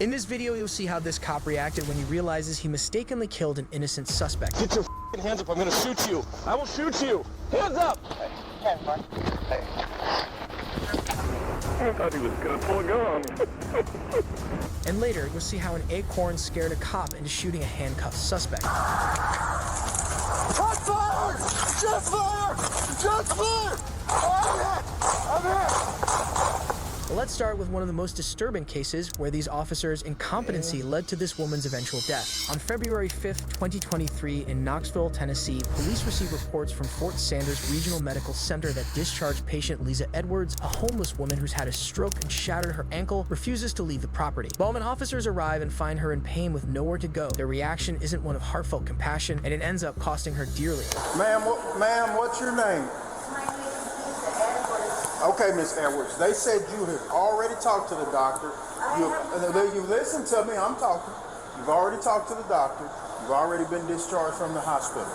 In this video, you'll see how this cop reacted when he realizes he mistakenly killed an innocent suspect. Get your hands up, I'm gonna shoot you. I will shoot you. Hands up! Hey, I thought he was gonna pull a gun. And later, you'll see how an acorn scared a cop into shooting a handcuffed suspect. Hot fire! Just fire! Just fire! I'm hit! But let's start with one of the most disturbing cases where these officers' incompetency led to this woman's eventual death. On February 5th, 2023, in Knoxville, Tennessee, police received reports from Fort Sanders Regional Medical Center that discharged patient Lisa Edwards, a homeless woman who's had a stroke and shattered her ankle, refuses to leave the property. Bowman officers arrive and find her in pain with nowhere to go. Their reaction isn't one of heartfelt compassion, and it ends up costing her dearly. Ma'am, what's your name? My name is Lisa Edwards. Okay, Miss Edwards. They said you have already talked to the doctor. You listen to me. I'm talking. You've already talked to the doctor. You've already been discharged from the hospital.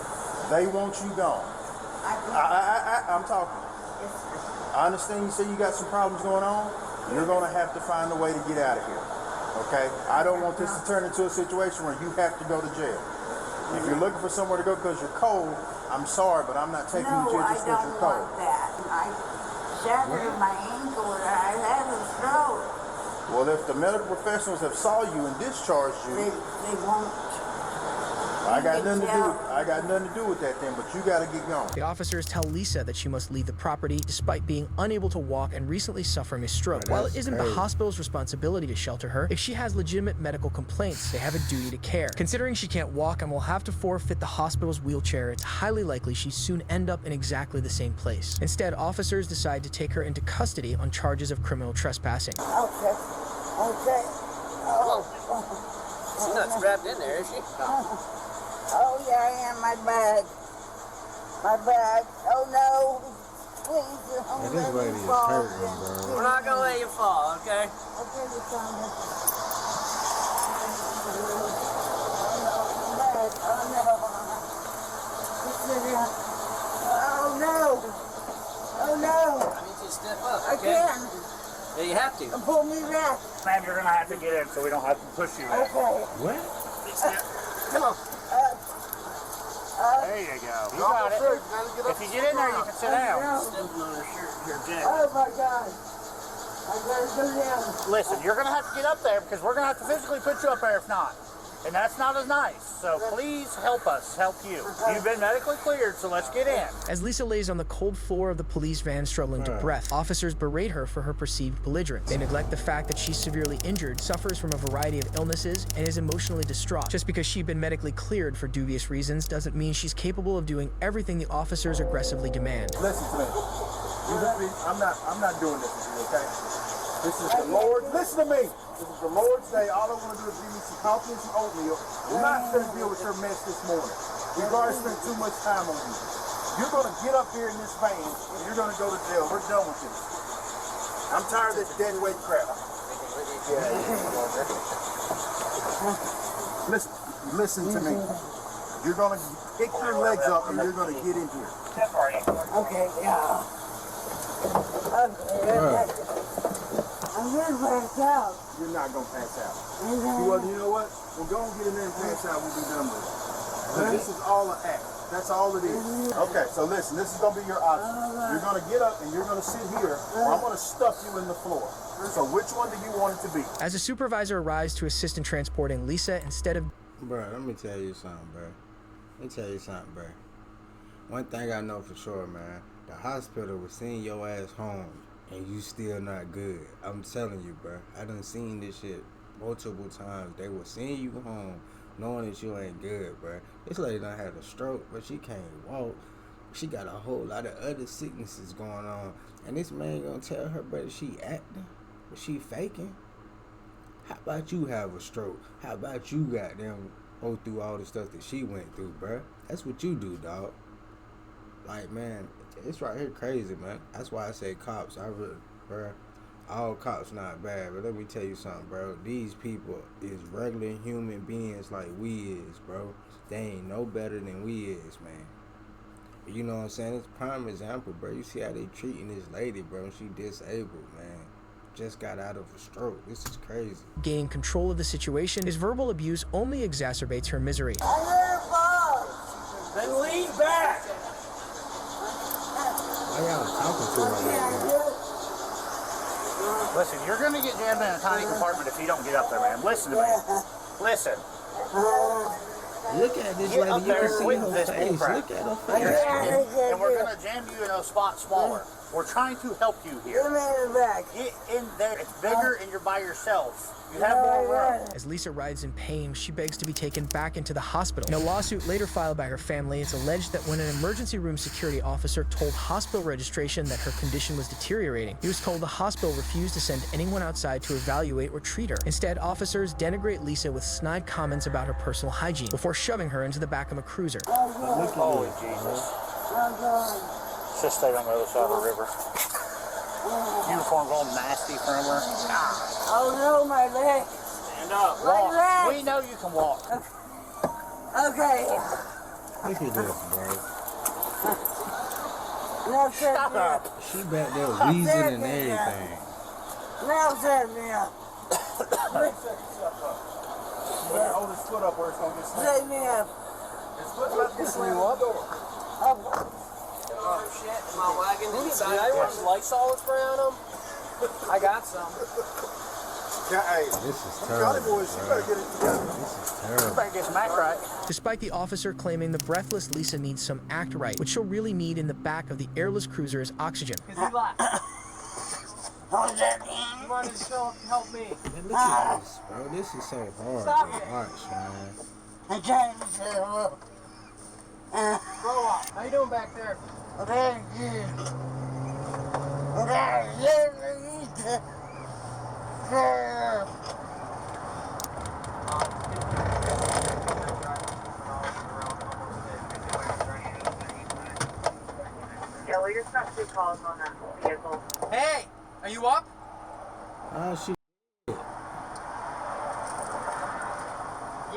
They want you gone. I'm talking. Yes, sir. I understand you say you got some problems going on. You're going to have to find a way to get out of here. Okay? I don't want this to turn into a situation where you have to go to jail. If you're looking for somewhere to go because you're cold, I'm sorry, but I'm not taking you to jail just because you're cold. No, I don't want that. I shattered my ankle and I had a stroke. Well, if the medical professionals have saw you and discharged you, They won't. I got nothing to do with that then, but you got to get going. The officers tell Lisa that she must leave the property despite being unable to walk and recently suffering a stroke. While it isn't the hospital's responsibility to shelter her, if she has legitimate medical complaints, they have a duty to care. Considering she can't walk and will have to forfeit the hospital's wheelchair, it's highly likely she'll soon end up in exactly the same place. Instead, officers decide to take her into custody on charges of criminal trespassing. Okay. She's not strapped in there, is she? Oh, yeah, I am. My bag. Oh, no. Please, don't This let lady me is fall. hurting, bro. We're not gonna let you fall, okay? Okay, you found it. Oh, no. Oh, no. I need you to step up, I okay? can't. Yeah, you have to. Pull me back. Ma'am, you're gonna have to get in so we don't have to push you in. Okay. What? Come on. There you go. You got it. If you get in there, you can sit down. Stepping on her shirt here, Jack. Oh, my God. I gotta go down. Listen, you're gonna have to get up there because we're gonna have to physically put you up there if not. And that's not as nice. So please help us help you. You've been medically cleared, so let's get in. As Lisa lays on the cold floor of the police van struggling to breath, officers berate her for her perceived belligerence. They neglect the fact that she's severely injured, suffers from a variety of illnesses, and is emotionally distraught. Just because she's been medically cleared for dubious reasons doesn't mean she's capable of doing everything the officers aggressively demand. Listen to me. I'm not doing this with you, okay? This is the Lord. Listen to me. This is the Lord's day. All I want to do is give you some coffee and some oatmeal. We're not going to deal with your mess this morning. We've already spent too much time on you. You're going to get up here in this van and you're going to go to jail. We're done with this. I'm tired of this dead weight crap. Listen to me. You're going to pick your legs up and you're going to get in here. Okay, yeah. Okay. I'm gonna pass out. You're not going to pass out. You know what? We'll go and get in there and pass out. We'll be done with it. But this is all an act. That's all it is. Okay, so listen, this is going to be your option. You're going to get up and you're going to sit here, or I'm going to stuff you in the floor. So which one do you want it to be? As a supervisor arrives to assist in transporting Lisa, instead of Bro, let me tell you something, bro. One thing I know for sure, man. The hospital was sending your ass home, and you still not good. I'm telling you, bro. I done seen this shit multiple times. They will send you home knowing that you ain't good, bro. This lady done had a stroke, but she can't walk. She got a whole lot of other sicknesses going on. And this man gonna tell her, brother, she acting, but she faking. How about you have a stroke? How about you goddamn go through all the stuff that she went through, bro? That's what you do, dog. Like, man, it's right here crazy, man. That's why I say cops. Bro, all cops not bad, but let me tell you something, bro. These people is regular human beings like we is, bro. They ain't no better than we is, man. You know what I'm saying? It's a prime example, bro. You see how they treating this lady, bro. She disabled, man. just got out of a stroke. This is crazy. Gaining control of the situation, his verbal abuse only exacerbates her misery. Then lean back. Why y'all talking to her like that? Listen, you're gonna get jammed in a tiny compartment if you don't get up there, man. Listen to me. Listen. Look at this Get lady. up You there can see with her this face. bullcrap. Look at her face. And we're gonna jam you in a spot smaller. We're trying to help you here. Get in there. It's bigger and you're by yourself. You have more room. As Lisa writhes in pain, she begs to be taken back into the hospital. In a lawsuit later filed by her family, it's alleged that when an emergency room security officer told hospital registration that her condition was deteriorating, he was told the hospital refused to send anyone outside to evaluate or treat her. Instead, officers denigrate Lisa with snide comments about her personal hygiene before shoving her into the back of a cruiser. Holy Jesus. Just stayed on the other side of the river. Uniform's all nasty from her. Oh no, my leg. Stand up. Walk. leg. We know you can walk. Okay. Look at this, bro. Now set Stop me up. her. She back there wheezing and everything. Now set me up. You better hold his foot up where it's gonna get slammed. Set me up. His foot's about to get slammed on the door. Oh shit, my wagon inside. Did I want Lysol spray on them? I got some. Yeah, hey, This is Johnny terrible. boys, you better get it together. This is terrible. Better get some act right. Despite the officer claiming the breathless Lisa needs some act right, which she'll really need in the back of the airless cruiser is oxygen. Hold that in. You wanted to help me. Man, look at this, bro. This is so hard Stop to it. watch, man. I'm trying to set him up. Grow up. How you doing back there? Very good. Very good. Yeah, well, you're not two calls on that vehicle. Hey, are you up? Oh, she.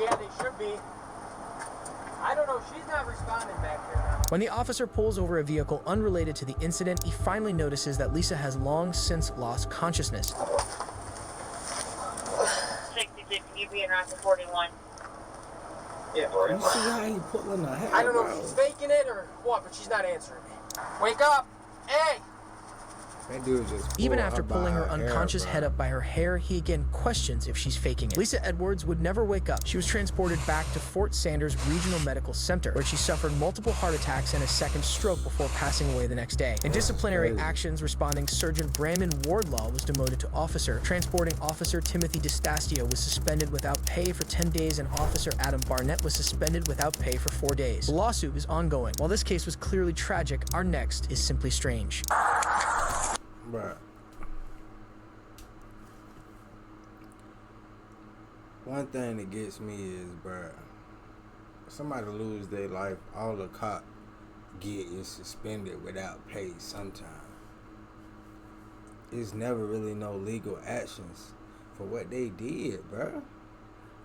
Yeah, they should be. I don't know. She's not responding back here now. When the officer pulls over a vehicle unrelated to the incident, he finally notices that Lisa has long since lost consciousness. 66, you be in Route 41. You see how he pulling her hair, I don't know bro? if she's faking it or what, but she's not answering me. Wake up! Hey! That dude just Even pulled after by pulling her hair, unconscious bro. head up by her hair, he again questions if she's faking it. Lisa Edwards would never wake up. She was transported back to Fort Sanders Regional Medical Center, where she suffered multiple heart attacks and a second stroke before passing away the next day. In disciplinary crazy. actions, responding Sergeant Brandon Wardlaw was demoted to officer. Transporting Officer Timothy DeStasio was suspended without pay for 10 days, and Officer Adam Barnett was suspended without pay for 4 days. The lawsuit is ongoing. While this case was clearly tragic, our next is simply strange. Bruh. One thing that gets me is, bruh, somebody lose their life, all the cop get is suspended without pay sometime. It's never really no legal actions for what they did, bruh.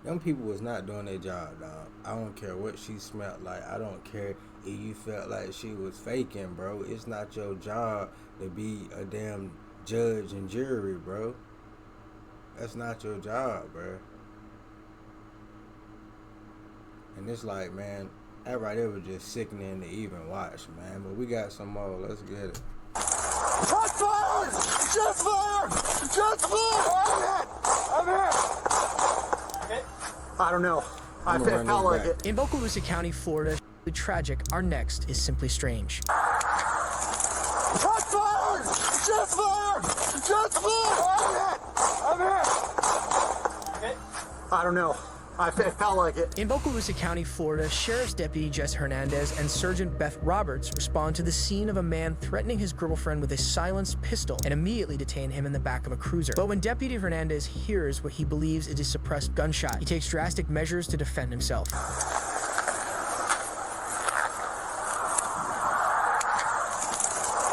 Them people was not doing their job, dog. I don't care what she smelled like. I don't care if you felt like she was faking, bro. It's not your job to be a damn judge and jury, bro. That's not your job, bro. And it's like, man, that right there was just sickening to even watch, man. But we got some more. Let's get it. Shots fired! Shots fired! Shots fired! I'm hit! I don't know. I I'ma run felt this like back. it. In Bocalusa County, Florida, tragic, our next is simply strange. Shots fired! Shots fired! Shots fired! I'm hit! I don't know. I felt like it. In Bocalusa County, Florida, Sheriff's Deputy Jess Hernandez and Sergeant Beth Roberts respond to the scene of a man threatening his girlfriend with a silenced pistol and immediately detain him in the back of a cruiser. But when Deputy Hernandez hears what he believes is a suppressed gunshot, he takes drastic measures to defend himself.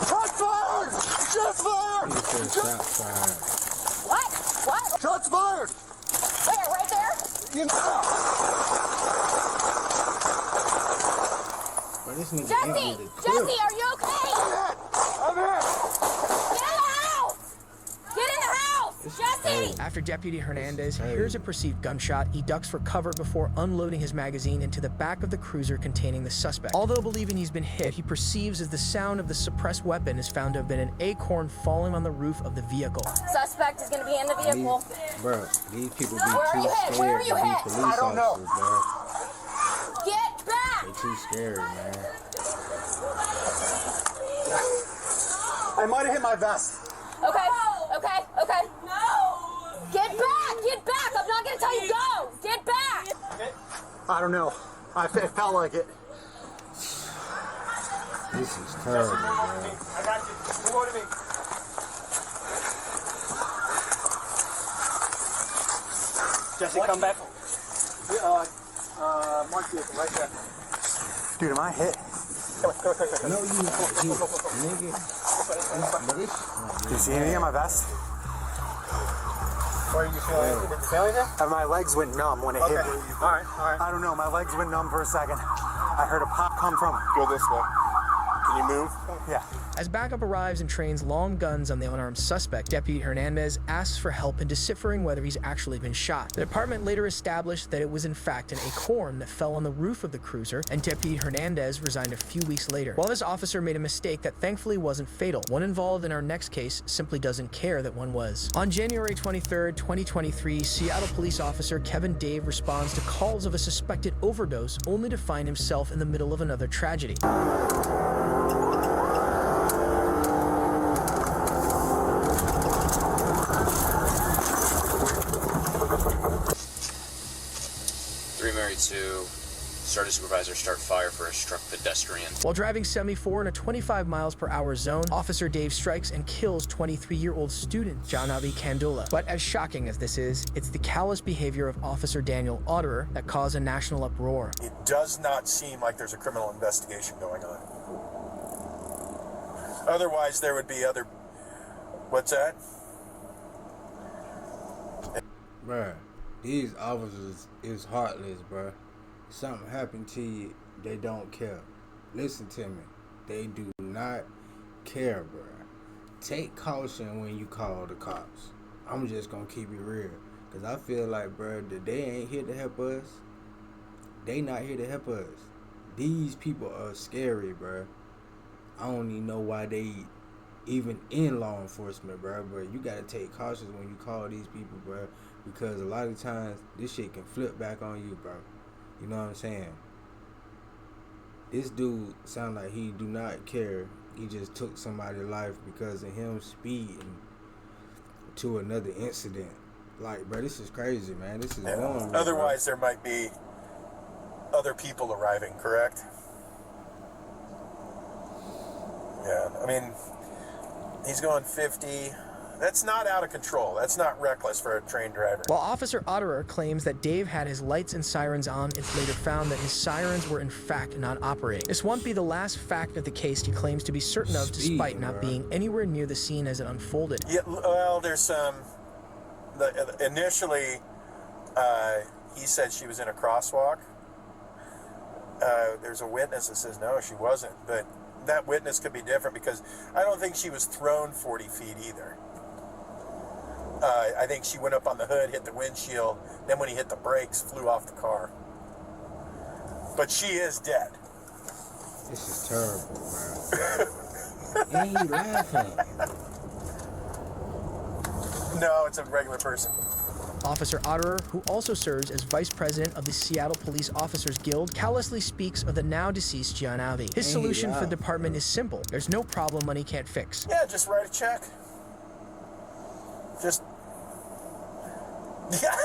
Shots fired! Shots fired! He said shots fired. What? What? Shots fired! Where? Right there? You know. But this nigga Jesse! emptied the clip. Jesse, are you okay? I'm hit! Get in the house! Get in the house! Sandy! After Deputy Hernandez hears a perceived gunshot, he ducks for cover before unloading his magazine into the back of the cruiser containing the suspect. Although believing he's been hit, he perceives as the sound of the suppressed weapon is found to have been an acorn falling on the roof of the vehicle. Suspect is gonna be in the vehicle. Bro, these people be Where are too you headed? scared Where are to you be headed? police I don't know. officers, bro. Get back! They too scary, man. I might have hit my vest. Okay. No! Get back! Get back! I'm not gonna tell you go! Get back! I don't know. It felt like it. This is terrible, bro. I got you. Come on to me. Jesse, come back. Mark vehicle right there. Dude, am I hit? No, you nigga. Do you see anything on my vest? Where are you feeling? Did you feel anything? My legs went numb when it hit me. All right. I don't know. My legs went numb for a second. I heard a pop come from. Go this way. Can you move? Yeah. As backup arrives and trains long guns on the unarmed suspect, Deputy Hernandez asks for help in deciphering whether he's actually been shot. The department later established that it was in fact an acorn that fell on the roof of the cruiser, and Deputy Hernandez resigned a few weeks later. While this officer made a mistake that thankfully wasn't fatal, one involved in our next case simply doesn't care that one was. On January 23rd, 2023, Seattle police officer Kevin Dave responds to calls of a suspected overdose only to find himself in the middle of another tragedy. Started supervisor start fire for a struck pedestrian. While driving 74 in a 25 miles per hour zone, Officer Dave strikes and kills 23-year-old student Janavi Candola. But as shocking as this is, it's the callous behavior of Officer Daniel Otterer that caused a national uproar. It does not seem like there's a criminal investigation going on. Otherwise, there would be other... What's that? Bruh, these officers is heartless, bruh. Something happened to you, they don't care. Listen to me. They do not care, bruh. Take caution when you call the cops. I'm just gonna keep it real. Cause I feel like, bruh, that they ain't here to help us. They not here to help us. These people are scary, bruh. I don't even know why they even in law enforcement, bruh. But you gotta take caution when you call these people, bruh. Because a lot of times, this shit can flip back on you, bro. You know what I'm saying? This dude sound like he do not care. He just took somebody's life because of him speeding to another incident. Like, bro, this is crazy, man. This is wrong. Otherwise, there might be other people arriving, correct? Yeah, I mean, he's going 50. That's not out of control. That's not reckless for a trained driver. While Officer Otterer claims that Dave had his lights and sirens on, it's later found that his sirens were in fact not operating. This won't be the last fact of the case he claims to be certain of, despite not being anywhere near the scene as it unfolded. Yeah, well, there's some... initially, he said she was in a crosswalk. There's a witness that says no, she wasn't. But that witness could be different because I don't think she was thrown 40 feet either. I think she went up on the hood, hit the windshield, then when he hit the brakes, flew off the car. But she is dead. This is terrible, bro. Ain't you laughing? No, it's a regular person. Officer Otterer, who also serves as vice president of the Seattle Police Officers Guild, callously speaks of the now deceased Giannavi. His solution for the department is simple. There's no problem money can't fix. Yeah, just write a check. Just... Yeah,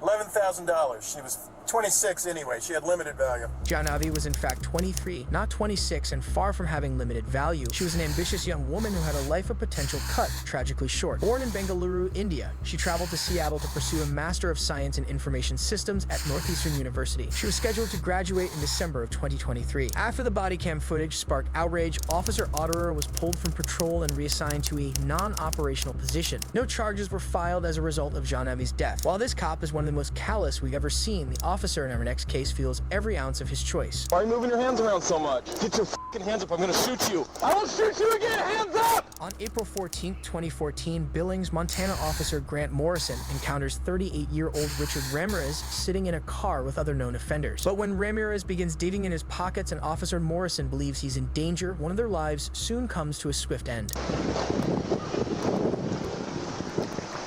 $11,000. She was 26 anyway. She had limited value. Giannavi was in fact 23, not 26, and far from having limited value. She was an ambitious young woman who had a life of potential cut tragically short. Born in Bengaluru, India, she traveled to Seattle to pursue a Master of Science in Information Systems at Northeastern University. She was scheduled to graduate in December of 2023. After the body cam footage sparked outrage, Officer Otterer was pulled from patrol and reassigned to a non-operational position. No charges were filed as a result of Giannavi's death. While this cop is one one of the most callous we've ever seen, the officer in our next case feels every ounce of his choice. Why are you moving your hands around so much? Get your fucking hands up, I'm gonna shoot you. I will shoot you again, hands up! On April 14, 2014, Billings, Montana officer Grant Morrison encounters 38-year-old Richard Ramirez sitting in a car with other known offenders. But when Ramirez begins digging in his pockets and Officer Morrison believes he's in danger, one of their lives soon comes to a swift end.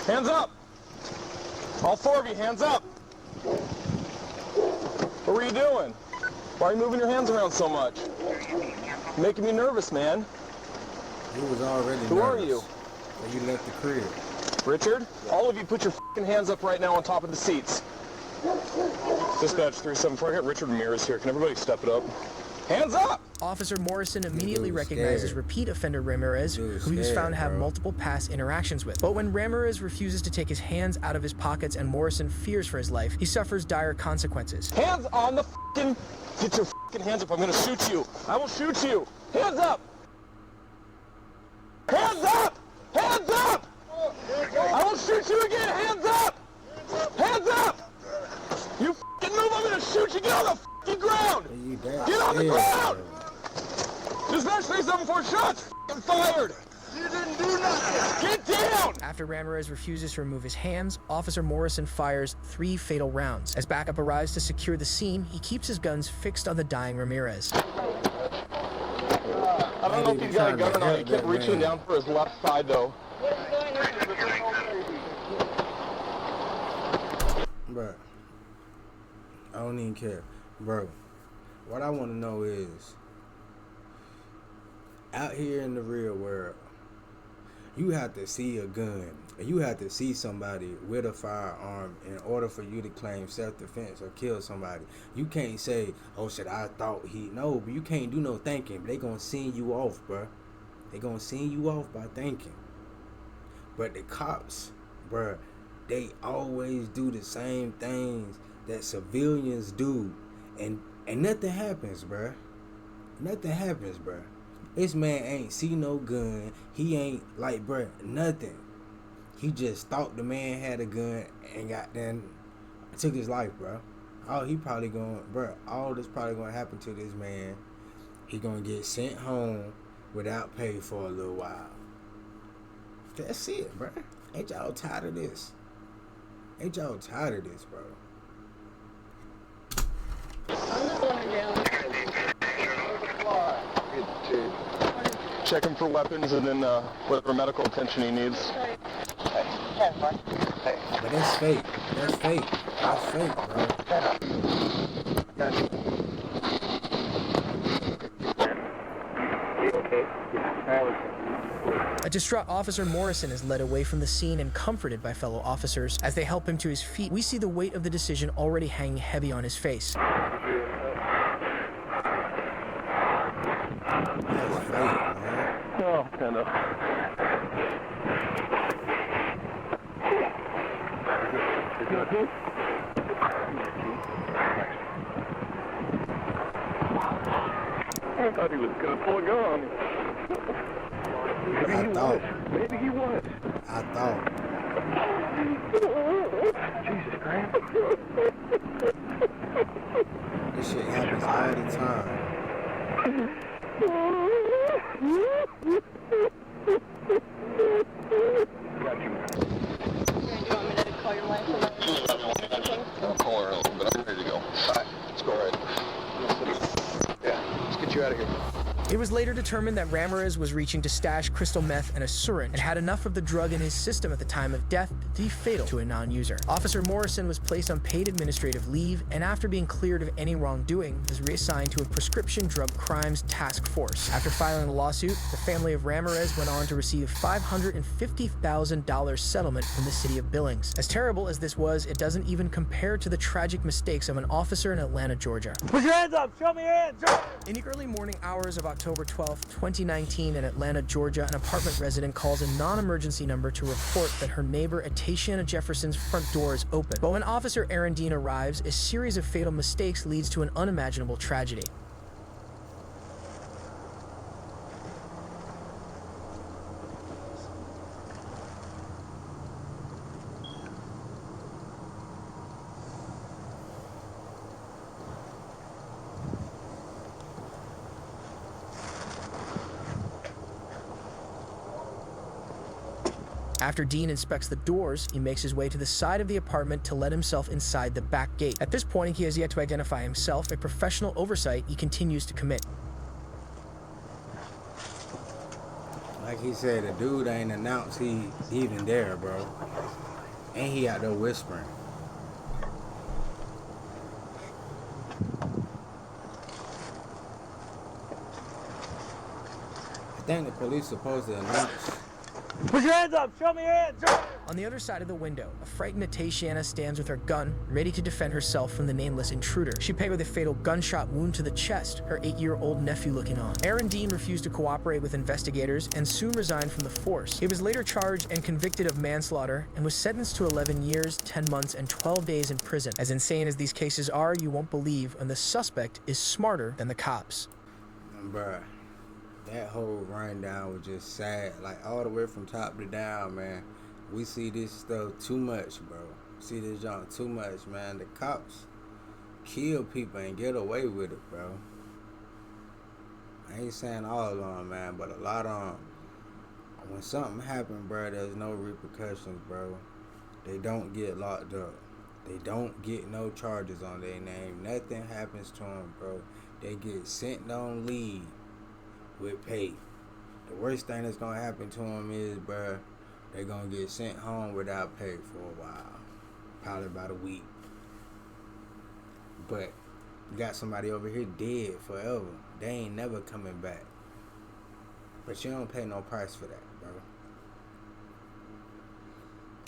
Hands up! All four of you, hands up! What were you doing? Why are you moving your hands around so much? You're making me nervous, man. He was already Who nervous. are you? When you left the crib. Richard? All of you put your fucking hands up right now on top of the seats. Dispatch 374, I got Richard Ramirez here. Can everybody step it up? Hands up! Officer Morrison immediately was recognizes scared. repeat offender Ramirez, Dude who he was scared, found to have bro. multiple past interactions with. But when Ramirez refuses to take his hands out of his pockets and Morrison fears for his life, he suffers dire consequences. Hands on the fucking... Get your fucking hands up, I'm gonna shoot you. I will shoot you. Hands up! Hands up! Hands up! I will shoot you again, hands up! Hands up! You fucking move, I'm gonna shoot you. Get on the fucking ground! Get on the ground! Dispatch 374, shots fucking fired! You didn't do nothing! Get down! After Ramirez refuses to remove his hands, Officer Morrison fires 3 fatal rounds. As backup arrives to secure the scene, he keeps his guns fixed on the dying Ramirez. I don't know if he's got a gun or not. He kept reaching down for his left side, though. Bro, I don't even care. Bro, what I want to know is, out here in the real world, you have to see a gun, and you have to see somebody with a firearm in order for you to claim self-defense or kill somebody. You can't say, oh shit, I thought he... No, but you can't do no thinking. They gonna send you off, bro. They gonna send you off by thinking. But the cops, bro, they always do the same things that civilians do, and nothing happens, bro. Nothing happens, bro. This man ain't see no gun. He ain't like, bro, nothing. He just thought the man had a gun and got then took his life, bro. Oh, he probably going, bro. All this probably gonna happen to this man. He gonna get sent home without pay for a little while. That's it, bro. Ain't y'all tired of this? Ain't y'all tired of this, bro? Check him for weapons and then whatever medical attention he needs. But that's fake. That's fake. That's fake, bro. A distraught Officer Morrison is led away from the scene and comforted by fellow officers. As they help him to his feet, we see the weight of the decision already hanging heavy on his face. Oh, kind of. I thought he was gonna pull a gun. I thought. Maybe he was. I thought. Jesus Christ. This shit happens all the time. Got you. You want me to call your wife? I'll call her in a little bit. I'm ready to go. All right, let's go right. Yeah, let's get you out of here. It was later determined that Ramirez was reaching to stash crystal meth and a syringe and had enough of the drug in his system at the time of death to be fatal to a non-user. Officer Morrison was placed on paid administrative leave and after being cleared of any wrongdoing was reassigned to a prescription drug crimes task force. After filing a lawsuit, the family of Ramirez went on to receive a $550,000 settlement from the city of Billings. As terrible as this was, it doesn't even compare to the tragic mistakes of an officer in Atlanta, Georgia. Put your hands up! Show me your hands! In the early morning hours of October 12, 2019 in Atlanta, Georgia, an apartment resident calls a non-emergency number to report that her neighbor Atatiana Jefferson's front door is open. But when Officer Aaron Dean arrives, a series of fatal mistakes leads to an unimaginable tragedy. After Dean inspects the doors, he makes his way to the side of the apartment to let himself inside the back gate. At this point, he has yet to identify himself, a professional oversight he continues to commit. Like he said, the dude ain't announced he even there, bro. And he out there whispering. I think the police supposed to announce. Put your hands up! Show me your hands! On the other side of the window, a frightened Tatiana stands with her gun, ready to defend herself from the nameless intruder. She paid with a fatal gunshot wound to the chest, her 8-year-old nephew looking on. Aaron Dean refused to cooperate with investigators and soon resigned from the force. He was later charged and convicted of manslaughter and was sentenced to 11 years, 10 months, and 12 days in prison. As insane as these cases are, you won't believe, and the suspect is smarter than the cops. Bruh, that whole rundown was just sad. Like, all the way from top to down, man. We see this stuff too much, bro. See this junk too much, man. The cops kill people and get away with it, bro. I ain't saying all of them, man, but a lot of them. When something happen, bro, there's no repercussions, bro. They don't get locked up. They don't get no charges on their name. Nothing happens to them, bro. They get sent on leave with pay. The worst thing that's gonna happen to them is, bro, they're gonna get sent home without pay for a while. Probably about a week. But you got somebody over here dead forever. They ain't never coming back. But you don't pay no price for that, bro.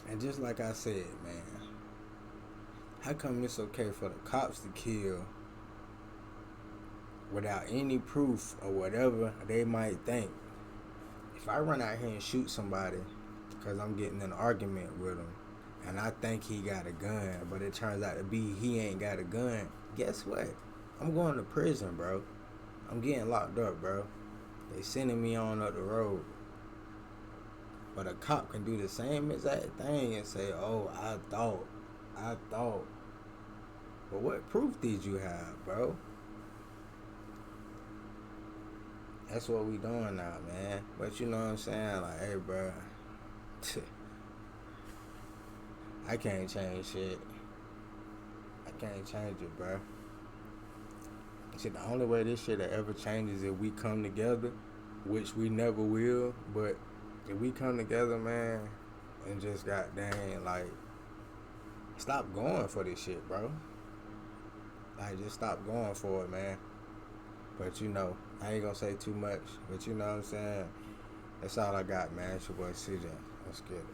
And just like I said, man, how come it's okay for the cops to kill without any proof or whatever they might think? If I run out here and shoot somebody because I'm getting in an argument with him and I think he got a gun, but it turns out to be he ain't got a gun, guess what? I'm going to prison, bro. I'm getting locked up, bro. They sending me on up the road. But a cop can do the same exact thing and say, oh, I thought. But what proof did you have, bro? That's what we doing now, man. But you know what I'm saying? Like, hey, bro. I can't change shit. I can't change it, bro. Shit, the only way this shit ever changes is if we come together, which we never will. But if we come together, man, and just goddamn, like, stop going for this shit, bro. Like, just stop going for it, man. But you know, I ain't gonna say too much. But you know what I'm saying? That's all I got, man. It's your boy CJ. Let's get it.